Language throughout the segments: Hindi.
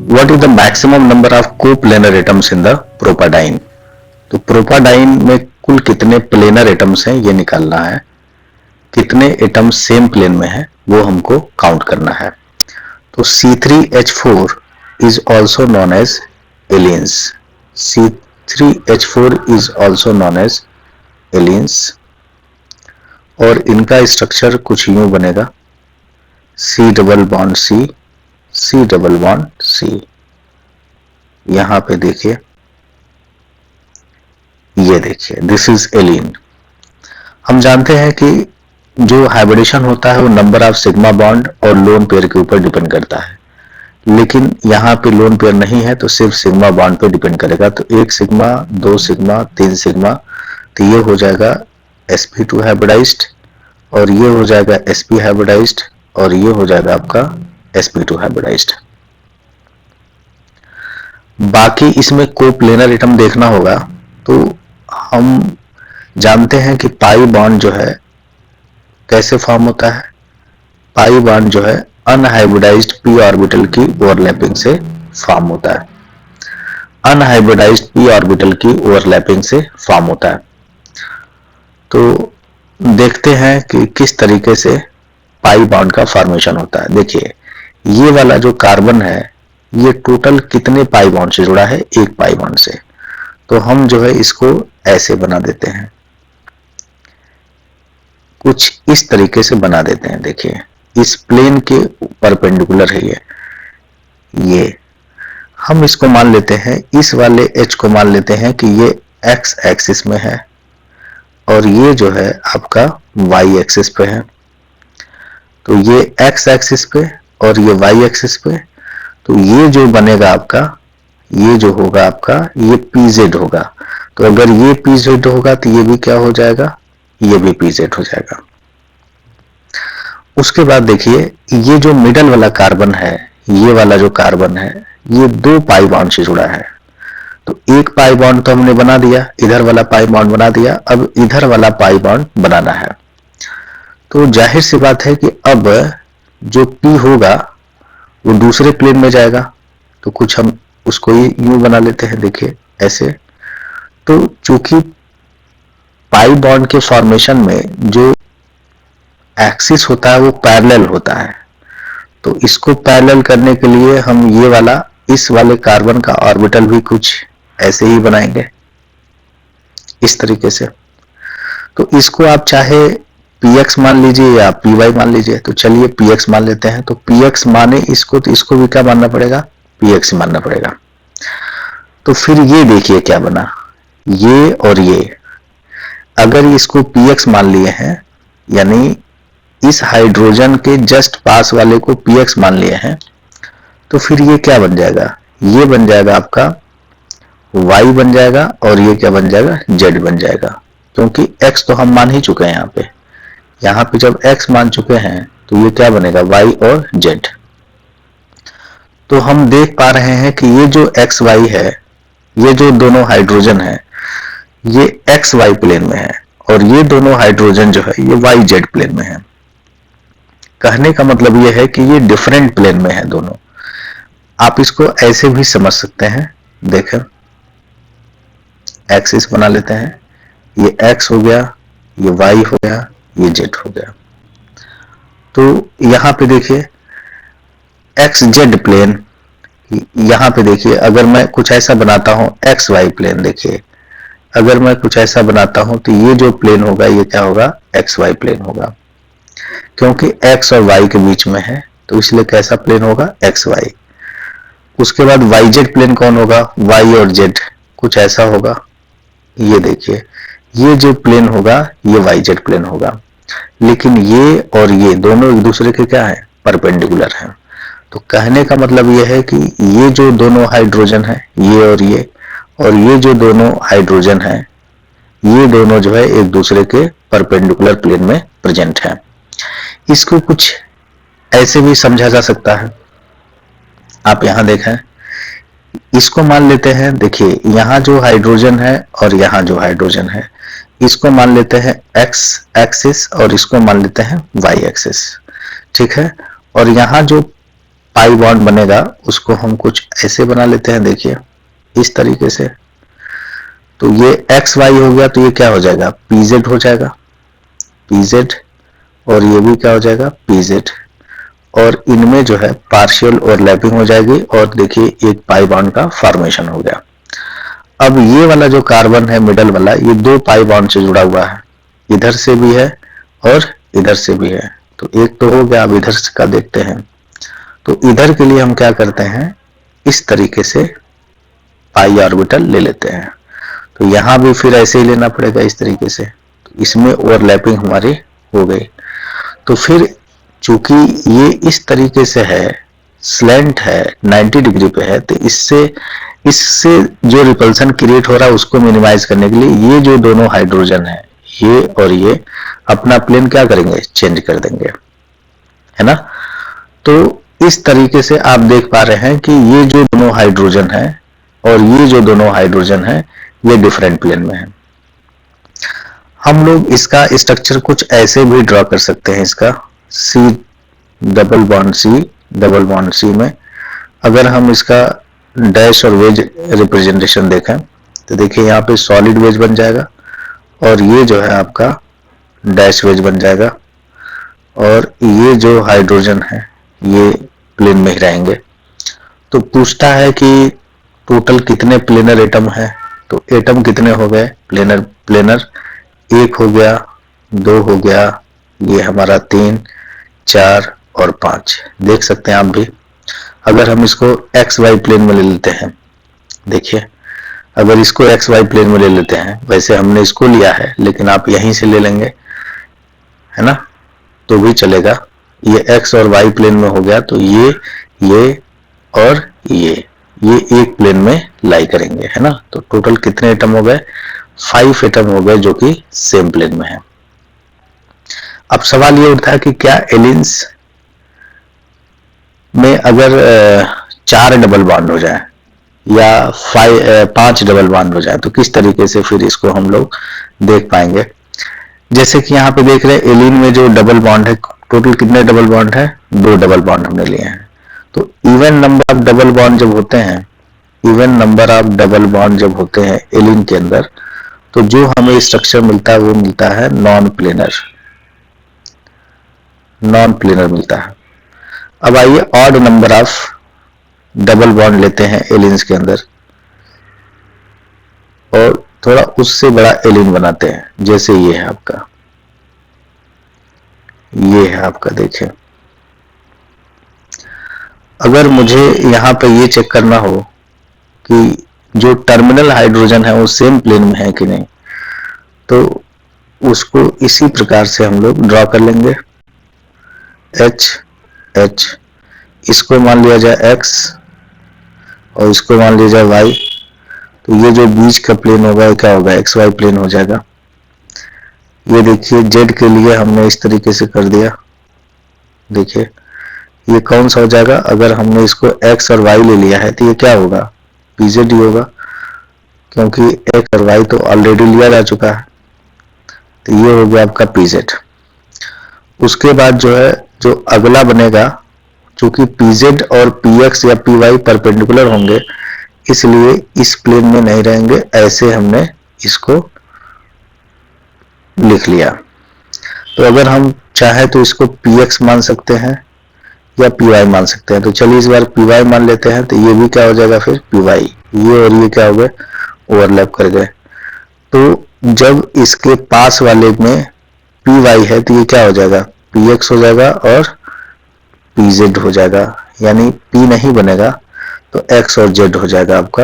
What is the maximum number of coplanar atoms in the propadiene. तो प्रोपाडाइन में कुल कितने प्लेनर एटम्स हैं ये निकालना है, कितने एटम्स सेम प्लेन में है वो हमको काउंट करना है। तो C3H4 is also known as allenes. C3H4 is also known as allenes और इनका स्ट्रक्चर कुछ यूं बनेगा, C double bond C, C double bond C। यहां पे देखिए, ये देखिए, दिस इज एलीन। हम जानते हैं कि जो हाइब्रिडेशन होता है वो नंबर ऑफ सिग्मा बॉन्ड और लोन पेयर के ऊपर डिपेंड करता है, लेकिन यहाँ पे लोन पेयर नहीं है तो सिर्फ सिग्मा बॉन्ड पे डिपेंड करेगा। तो 1 सिग्मा, 2 सिग्मा, 3 सिग्मा, तो ये हो जाएगा sp2 हाइब्रिडाइज्ड और ये हो जाएगा sp हाइब्रिडाइज्ड और ये हो जाएगा आपका sp2 हाइब्रिडाइज्ड। बाकी इसमें कोप्लेनर एटम देखना होगा तो हम जानते हैं कि पाई बॉन्ड जो है कैसे फॉर्म होता है। पाई बॉन्ड जो है अनहाइब्रिडाइज्ड p ऑर्बिटल की ओवरलैपिंग से फॉर्म होता है, अनहाइब्रिडाइज्ड p ऑर्बिटल की ओवरलैपिंग से फॉर्म होता है। तो देखते हैं कि किस तरीके से पाई बॉन्ड का फॉर्मेशन होता है। देखिए, ये वाला जो कार्बन है ये टोटल कितने पाई बॉन्ड से जुड़ा है, 1 पाई बॉन्ड से। तो हम जो है इसको ऐसे बना देते हैं, कुछ इस तरीके से बना देते हैं। देखिए, इस प्लेन के परपेंडिकुलर है ये हम इसको मान लेते हैं, इस वाले H को मान लेते हैं कि ये x एक्सिस में है और ये जो है आपका y एक्सिस पे है। तो ये x एक्सिस पे और ये y एक्सिस पे, तो ये जो बनेगा आपका, ये जो होगा आपका, ये pz होगा। तो अगर ये pz होगा तो ये भी क्या हो जाएगा, ये भी pz हो जाएगा। उसके बाद देखिए, ये जो मिडल वाला कार्बन है, ये वाला जो कार्बन है ये 2 पाई बॉन्ड से जुड़ा है। तो 1 पाई बॉन्ड तो हमने बना दिया, इधर वाला पाई बॉन्ड बना दिया, अब इधर वाला पाई बॉन्ड बनाना है। तो जाहिर सी बात है कि अब जो P होगा वो दूसरे प्लेन में जाएगा, तो कुछ हम उसको यूं बना लेते हैं, देखिए ऐसे। तो चूंकि पाई बॉन्ड के फॉर्मेशन में जो एक्सिस होता है वो पैरेलल होता है, तो इसको पैरेलल करने के लिए हम ये वाला, इस वाले कार्बन का ऑर्बिटल भी कुछ ऐसे ही बनाएंगे, इस तरीके से। तो इसको आप चाहे px मान लीजिए या py मान लीजिए। तो चलिए px मान लेते हैं। तो px माने इसको, तो इसको भी क्या मानना पड़ेगा, px मानना पड़ेगा। तो फिर ये देखिए क्या बना, ये और ये अगर इसको px मान लिए हैं, यानी इस हाइड्रोजन के जस्ट पास वाले को px मान लिए हैं, तो फिर ये क्या बन जाएगा, ये बन जाएगा आपका y बन जाएगा और ये क्या बन जाएगा, z बन जाएगा। क्योंकि x तो हम मान ही चुके हैं यहाँ पे जब x मान चुके हैं तो ये क्या बनेगा, y और z। तो हम देख पा रहे हैं कि ये जो एक्स वाई है, ये जो दोनों हाइड्रोजन है ये एक्स वाई प्लेन में है और ये दोनों हाइड्रोजन जो है ये वाई जेड प्लेन में है। कहने का मतलब ये है कि ये डिफरेंट प्लेन में है दोनों। आप इसको ऐसे भी समझ सकते हैं, देखें एक्सिस बना लेते हैं, ये x हो गया, ये y हो गया, ये z हो गया। तो यहाँ पे देखिए एक्स जेड प्लेन, यहाँ पे देखिए अगर मैं कुछ ऐसा बनाता हूँ एक्स वाई प्लेन, देखिए अगर मैं कुछ ऐसा बनाता हूँ तो ये जो प्लेन होगा ये क्या होगा, एक्स वाई प्लेन होगा। क्योंकि x और y के बीच में है तो इसलिए कैसा प्लेन होगा, एक्स वाई। उसके बाद वाई जेड प्लेन कौन होगा, y और z कुछ ऐसा होगा। ये देखिए ये जो प्लेन होगा ये वाई जेड प्लेन होगा, लेकिन ये और ये दोनों एक दूसरे के क्या है, परपेंडिकुलर हैं। तो कहने का मतलब ये है कि ये जो दोनों हाइड्रोजन है, ये और ये जो दोनों हाइड्रोजन है, ये दोनों जो है एक दूसरे के परपेंडिकुलर प्लेन में प्रेजेंट है। इसको कुछ ऐसे भी समझा जा सकता है। आप यहां देखें, इसको मान लेते हैं, देखिए यहाँ जो हाइड्रोजन है और यहाँ जो हाइड्रोजन है, इसको मान लेते हैं x एक्सिस और इसको मान लेते हैं y एक्सिस, ठीक है। और यहाँ जो पाई बॉन्ड बनेगा उसको हम कुछ ऐसे बना लेते हैं, देखिए इस तरीके से। तो ये एक्स वाई हो गया, तो ये क्या हो जाएगा, पीजेड हो जाएगा, पीजेड, और ये भी क्या हो जाएगा, पीजेड, और इनमें जो है पार्शियल ओवरलैपिंग हो जाएगी, और देखिए एक पाई बॉन्ड का फॉर्मेशन हो गया। अब ये वाला जो कार्बन है मिडल वाला, ये दो पाई बॉन्ड से जुड़ा हुआ है, इधर से भी है और इधर से भी है। तो एक तो हो गया, अब इधर का देखते हैं। तो इधर के लिए हम क्या करते हैं, इस तरीके से पाई ऑर्बिटल ले लेते हैं। तो यहां भी फिर ऐसे ही लेना पड़ेगा इस तरीके से, तो इसमें ओवरलैपिंग हमारी हो गई। तो फिर चूंकि ये इस तरीके से है, स्लैंट है, 90 डिग्री पे है, तो इससे जो रिपल्सन क्रिएट हो रहा है उसको मिनिमाइज करने के लिए ये जो दोनों हाइड्रोजन है, ये और ये अपना प्लेन क्या करेंगे, चेंज कर देंगे, है ना। तो इस तरीके से आप देख पा रहे हैं कि ये जो दोनों हाइड्रोजन है और ये जो दोनों हाइड्रोजन है ये डिफरेंट प्लेन में है। हम लोग इसका स्ट्रक्चर कुछ ऐसे भी ड्रॉ कर सकते हैं, इसका सी डबल बॉन्ड सी में अगर हम इसका डैश और वेज रिप्रेजेंटेशन देखें तो देखिए यहाँ पे सॉलिड वेज बन जाएगा और ये जो है आपका डैश वेज बन जाएगा, और ये जो हाइड्रोजन है ये प्लेन में ही रहेंगे। तो पूछता है कि टोटल कितने प्लेनर एटम है, तो एटम कितने हो गए, प्लेनर एक हो गया, दो हो गया, ये हमारा 3, 4 और 5 देख सकते हैं आप भी। अगर हम इसको एक्स वाई प्लेन में ले लेते हैं, देखिए अगर इसको एक्स वाई प्लेन में ले लेते हैं, वैसे हमने इसको लिया है लेकिन आप यहीं से ले लेंगे, है ना, तो भी चलेगा। ये एक्स और वाई प्लेन में हो गया, तो ये और ये एक प्लेन में लाई करेंगे, है ना। तो टोटल कितने एटम हो गए, 5 एटम हो गए जो कि सेम प्लेन में है। अब सवाल ये उठता है कि क्या एलिन्स में अगर 4 डबल बॉन्ड हो जाए या 5 डबल बॉन्ड हो जाए तो किस तरीके से फिर इसको हम लोग देख पाएंगे। जैसे कि यहाँ पे देख रहे हैं एलिन में जो डबल बॉन्ड है, टोटल कितने डबल बॉन्ड है, 2 डबल बॉन्ड हमने लिए हैं। तो even number of double bond जब होते हैं, even number of double bond जब होते हैं एलिन के अंदर, तो जो हमें स्ट्रक्चर मिलता है वो मिलता है नॉन प्लेनर मिलता है। अब आइए odd number of double bond लेते हैं एलिन्स के अंदर और थोड़ा उससे बड़ा एलिन बनाते हैं, जैसे ये है आपका, ये है आपका, देखिए अगर मुझे यहां पे ये चेक करना हो कि जो टर्मिनल हाइड्रोजन है वो सेम प्लेन में है कि नहीं, तो उसको इसी प्रकार से हम लोग ड्रॉ कर लेंगे। H इसको मान लिया जाए x और इसको मान लिया जाए y, तो ये जो बीच का प्लेन होगा क्या होगा, एक्स वाई प्लेन हो जाएगा। ये देखिए z के लिए हमने इस तरीके से कर दिया, देखिए ये कौन सा हो जाएगा, अगर हमने इसको x और y ले लिया है तो ये क्या होगा, pz ही होगा, क्योंकि x और y तो ऑलरेडी लिया जा चुका है। तो ये हो गया आपका pz। उसके बाद जो है जो अगला बनेगा, चूंकि pz और px या py परपेंडिकुलर होंगे इसलिए इस प्लेन में नहीं रहेंगे, ऐसे हमने इसको लिख लिया। तो अगर हम चाहे तो इसको px मान सकते हैं या py मान सकते हैं, तो चलिए इस बार py मान लेते हैं, तो ये भी क्या हो जाएगा फिर py, ये और ये क्या हो गए, ओवरलैप कर गए। तो जब इसके पास वाले में py है तो ये क्या हो जाएगा, px हो जाएगा और pz हो जाएगा, यानी p नहीं बनेगा तो x और z हो जाएगा आपका,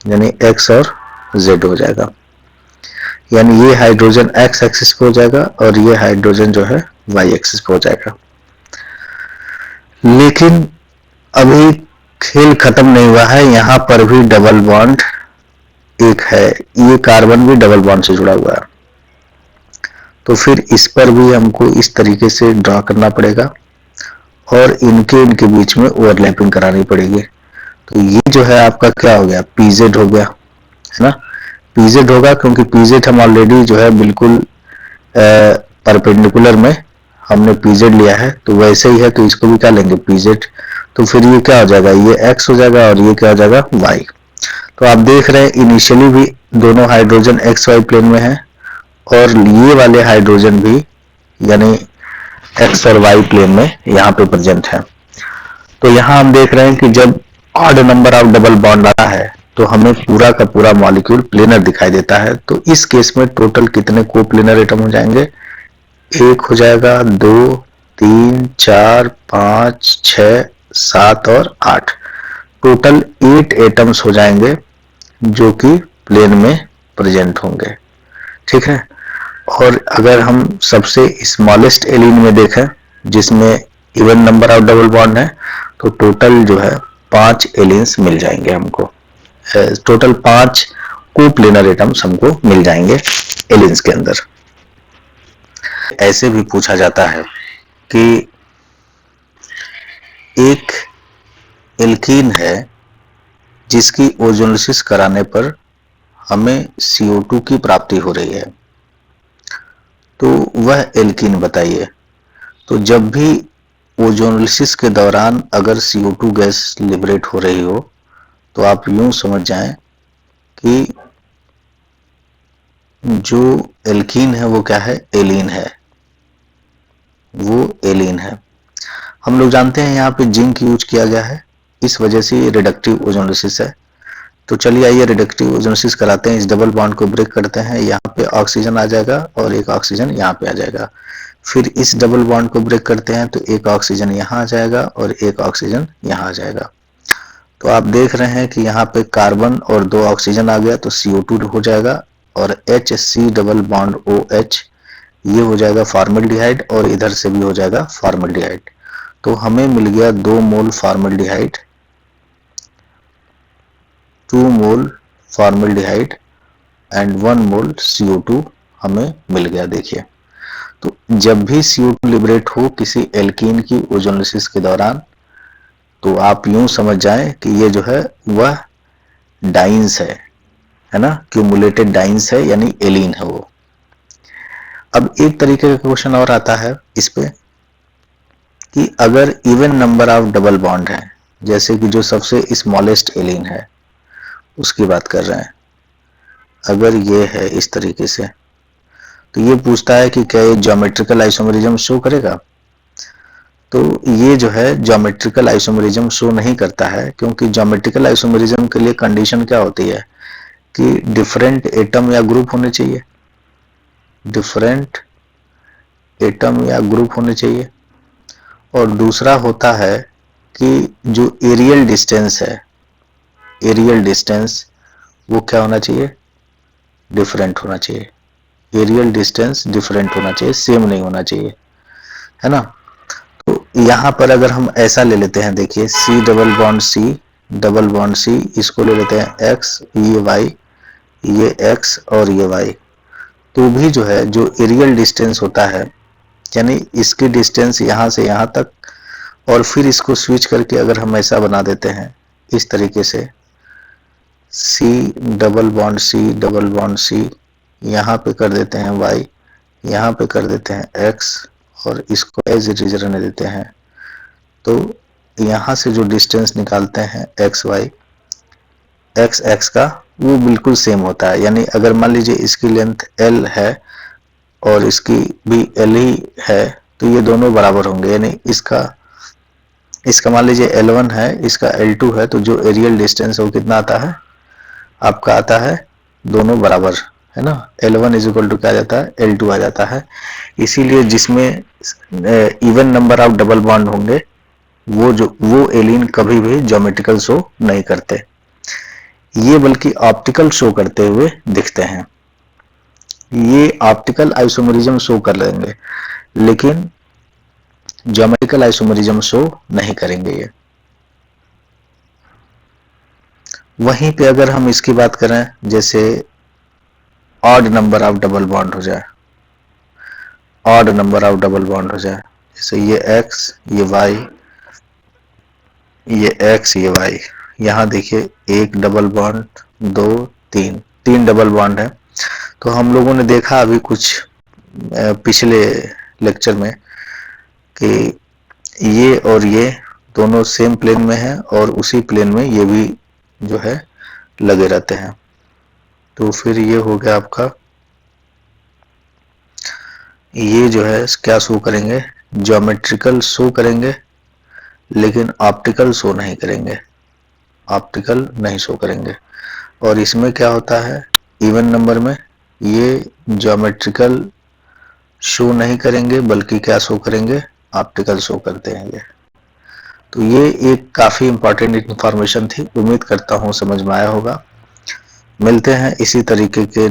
यानी x और z हो जाएगा, यानी ये हाइड्रोजन x एक्सिस पे हो जाएगा और ये हाइड्रोजन जो है y एक्सिस पे हो जाएगा। लेकिन अभी खेल खत्म नहीं हुआ है, यहाँ पर भी डबल बॉन्ड एक है, ये कार्बन भी डबल बॉन्ड से जुड़ा हुआ है, तो फिर इस पर भी हमको इस तरीके से ड्रॉ करना पड़ेगा और इनके बीच में ओवरलैपिंग करानी पड़ेगी। तो ये जो है आपका क्या हो गया, pz हो गया, है ना, pz होगा क्योंकि pz हम ऑलरेडी जो है बिल्कुल परपेंडिकुलर में हमने pz लिया है, तो वैसे ही है, तो इसको भी क्या लेंगे pz। तो फिर ये क्या हो जाएगा, ये x हो जाएगा और ये क्या हो जाएगा, y। तो आप देख रहे हैं इनिशियली भी दोनों हाइड्रोजन एक्स वाई प्लेन में है और ये वाले हाइड्रोजन भी यानी एक्स और वाई प्लेन में यहाँ पे प्रेजेंट है। तो यहाँ हम देख रहे हैं कि जब odd number of double bond आता है तो हमें पूरा का पूरा मॉलिक्यूल प्लेनर दिखाई देता है। तो इस केस में टोटल कितने को प्लेनर एटम हो जाएंगे, एक हो जाएगा, 2, 3, 4, 5, 6, 7 और 8, टोटल 8 एटम्स हो जाएंगे जो कि प्लेन में प्रेजेंट होंगे। ठीक है। और अगर हम सबसे स्मॉलेस्ट एलिन में देखें जिसमें even number of double bond है तो टोटल जो है 5 एलिन्स मिल जाएंगे हमको, टोटल 5 कोप्लेनर एटम्स हमको मिल जाएंगे एलिन्स के अंदर। ऐसे भी पूछा जाता है कि एक एल्कीन है जिसकी ओजोनोलिसिस कराने पर हमें CO2 की प्राप्ति हो रही है, तो वह एल्कीन बताइए। तो जब भी ओजोनोलिसिस के दौरान अगर CO2 गैस लिबरेट हो रही हो तो आप यूं समझ जाएं कि जो एल्कीन है वो क्या है, एलीन है, वो एलीन है। हम लोग जानते हैं यहाँ पे जिंक यूज किया गया है, इस वजह से ये रिडक्टिव ओजोनोलिसिस है। तो चलिए आइए रिडक्टिव ओजोनोलिसिस कराते हैं, इस डबल बॉन्ड को ब्रेक करते हैं, यहाँ पे ऑक्सीजन आ जाएगा और एक ऑक्सीजन यहाँ पे आ जाएगा। फिर इस डबल बॉन्ड को ब्रेक करते हैं तो एक ऑक्सीजन यहाँ आ जाएगा और एक ऑक्सीजन यहाँ आ जाएगा। तो आप देख रहे हैं कि यहाँ पे कार्बन और 2 ऑक्सीजन आ गया तो CO2 हो जाएगा और HC डबल बॉन्ड OH ये हो जाएगा फॉर्मल्डिहाइड और इधर से भी हो जाएगा फॉर्मल्डिहाइड। तो हमें मिल गया 2 mole formaldehyde, 2 mole formaldehyde and 1 mole CO2 हमें मिल गया। देखिए, तो जब भी CO2 लिबरेट हो किसी एल्कीन की ओजोनोलिसिस के दौरान तो आप यूं समझ जाएं कि ये जो है वह डाइंस है ना, क्यूमुलेटेड डाइंस है यानी एलीन है वो। अब एक तरीके का क्वेश्चन और आता है इस पे कि अगर even number of double bond है, जैसे कि जो सबसे स्मॉलेस्ट एलीन है उसकी बात कर रहे हैं, अगर ये है इस तरीके से तो ये पूछता है कि क्या ये ज्योमेट्रिकल आइसोमेरिज्म शो करेगा। तो ये जो है ज्योमेट्रिकल आइसोमेरिज्म शो नहीं करता है, क्योंकि ज्योमेट्रिकल आइसोमेरिज्म के लिए कंडीशन क्या होती है कि डिफरेंट एटम या ग्रुप होने चाहिए, डिफरेंट एटम या ग्रुप होने चाहिए। और दूसरा होता है कि जो एरियल डिस्टेंस है, एरियल डिस्टेंस वो क्या होना चाहिए, डिफरेंट होना चाहिए। एरियल डिस्टेंस डिफरेंट होना चाहिए, सेम नहीं होना चाहिए, है ना। तो यहाँ पर अगर हम ऐसा ले लेते हैं, देखिए C double bond C double bond C, इसको ले लेते हैं X, ये Y, ये X और ये Y, तो भी जो है जो एरियल डिस्टेंस होता है यानी इसकी डिस्टेंस यहाँ से यहाँ तक, और फिर इसको स्विच करके अगर हम ऐसा बना देते हैं इस तरीके से C double bond C double bond C, यहाँ पे कर देते हैं Y, यहाँ पे कर देते हैं X और इसको एज इट इज रहने देते हैं। तो यहाँ से जो डिस्टेंस निकालते हैं एक्स वाई, एक्स एक्स का वो बिल्कुल सेम होता है। यानी अगर मान लीजिए इसकी लेंथ L है और इसकी भी L ही है तो ये दोनों बराबर होंगे। यानी इसका मान लीजिए L1 है, इसका L2 है, तो जो एरियल डिस्टेंस है वो कितना आता है आपका, आता है दोनों बराबर, है ना। L1 इज इक्वल टू क्या आ जाता है, L2 आ जाता है। इसीलिए जिसमें even number of double bond होंगे वो एलीन कभी भी ज्योमेट्रिकल शो नहीं करते, ये बल्कि ऑप्टिकल शो करते हुए दिखते हैं। ये ऑप्टिकल आइसोमेरिज्म शो कर लेंगे लेकिन ज्योमेट्रिकल आइसोमेरिज्म शो नहीं करेंगे ये। वहीं पे अगर हम इसकी बात करें, जैसे odd number of double bond हो जाए, odd number of double bond हो जाए, जैसे ये X ये Y, ये X ये Y, यहाँ देखिए एक डबल बॉन्ड, 2 3 3 डबल बॉन्ड है। तो हम लोगों ने देखा अभी कुछ पिछले लेक्चर में कि ये और ये दोनों सेम प्लेन में है और उसी प्लेन में ये भी जो है लगे रहते हैं। तो फिर ये हो गया आपका, ये जो है क्या शो करेंगे, ज्योमेट्रिकल शो करेंगे लेकिन ऑप्टिकल शो नहीं करेंगे, ऑप्टिकल नहीं शो करेंगे। और इसमें क्या होता है, इवन नंबर में ये ज्योमेट्रिकल शो नहीं करेंगे बल्कि क्या शो करेंगे, ऑप्टिकल शो करते हैं ये। तो ये एक काफी इंपॉर्टेंट इंफॉर्मेशन थी, उम्मीद करता हूँ समझ में आया होगा। मिलते हैं इसी तरीके के